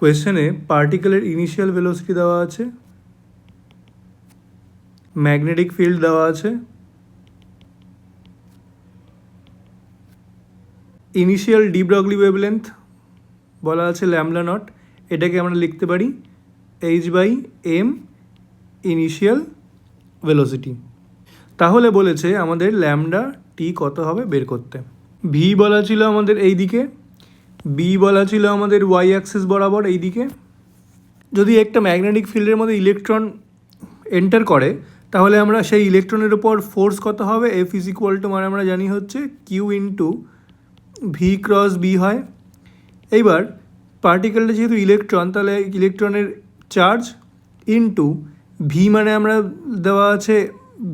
কোয়েশ্চেনে পার্টিকেলের initial velocity দেওয়া আছে, magnetic field দেওয়া আছে, ইনিশিয়াল ডি ব্রগলি ওয়েভলেন্থ বলা আছে ল্যামডা নট। এটাকে আমরা লিখতে পারি h/m ইনিশিয়াল ভেলোসিটি। তাহলে বলেছে আমাদের ল্যামডা টি কত হবে বের করতে। ভি বলা ছিল আমাদের এই দিকে, বি বলা ছিল আমাদের ওয়াই অ্যাক্সিস বরাবর এই দিকে। যদি একটা ম্যাগনেটিক ফিল্ডের মধ্যে ইলেকট্রন এন্টার করে তাহলে আমরা সেই ইলেকট্রনের উপর ফোর্স কত হবে, এফ ইজ ইকুয়াল টু মানে আমরা জানি হচ্ছে Q into V cross B হয়। এইবার পার্টিকেলটা যেহেতু ইলেকট্রন, তাহলে ইলেকট্রনের চার্জ ইন্টু ভি মানে আমরা দেওয়া আছে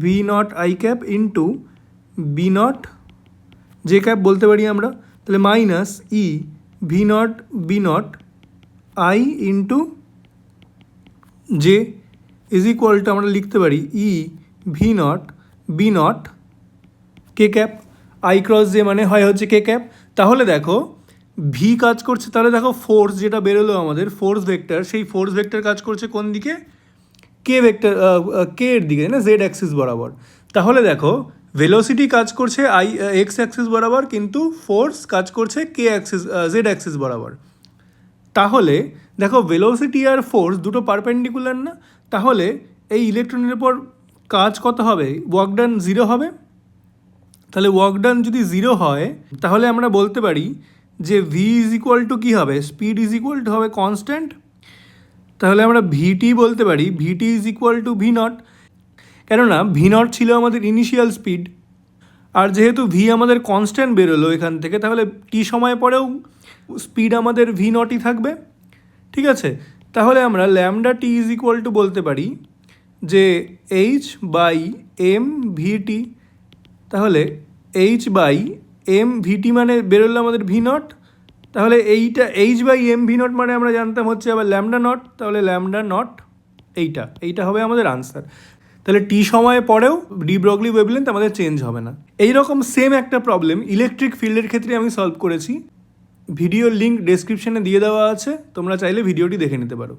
V not I cap into B not J cap বলতে পারি আমরা, তাহলে minus E V not B not I into J is equal to আমরা লিখতে পারি E V not B not K cap, I cross J মানে হয় হচ্ছে কে ক্যাপ। তাহলে দেখো ভি কাজ করছে, তাহলে দেখো ফোর্স যেটা বেরোলো আমাদের ফোর্স ভেক্টর, সেই ফোর্স ভেক্টর কাজ করছে কোন দিকে, কে ভেক্টর কে এর দিকে না, জেড অ্যাক্সিস বরাবর। তাহলে দেখো ভেলোসিটি কাজ করছে এক্স অ্যাক্সিস বরাবর, কিন্তু ফোর্স কাজ করছে কে অ্যাক্সিস জেড অ্যাক্সিস বরাবর। তাহলে দেখো ভেলোসিটি আর ফোর্স দুটো পারপেন্ডিকুলার না, তাহলে এই ইলেকট্রনের উপর কাজ কত হবে, ওয়ার্ক ডান 0 হবে। তাহলে ওয়ার্ক ডান যদি 0 হয় তাহলে আমরা বলতে পারি যে ভি ইজ ইকুয়াল টু কী হবে, স্পিড ইজ ইকুয়াল টু হবে কনস্ট্যান্ট। তাহলে আমরা ভিটি বলতে পারি ভিটি is equal two V naught, কেননা ভি নট ছিল আমাদের ইনিশিয়াল স্পিড, আর যেহেতু ভি আমাদের কনস্ট্যান্ট বেরোলো এখান থেকে, তাহলে টি সময় পরেও স্পিড আমাদের ভি নটই থাকবে। ঠিক আছে, তাহলে আমরা lambda t is equal two বলতে পারি যে এইচ বাই এম ভিটি। তাহলে এইচ বাই এম ভিটি মানে বেরোলো আমাদের ভি নট, তাহলে এইটা H by M V not মানে আমরা জানতাম হচ্ছে আবার ল্যামডা নট, তাহলে ল্যামডা নট এইটা হবে আমাদের আনসার। তাহলে টি সময় পরেও ডি ব্রগলি ওয়েভলেন্থ আমাদের চেঞ্জ হবে না। এইরকম সেম একটা প্রবলেম ইলেকট্রিক ফিল্ডের ক্ষেত্রে আমি সলভ করেছি। ভিডিওর লিঙ্ক ডেসক্রিপশনে দিয়ে দেওয়া আছে, তোমরা চাইলে ভিডিওটি দেখে নিতে পারো।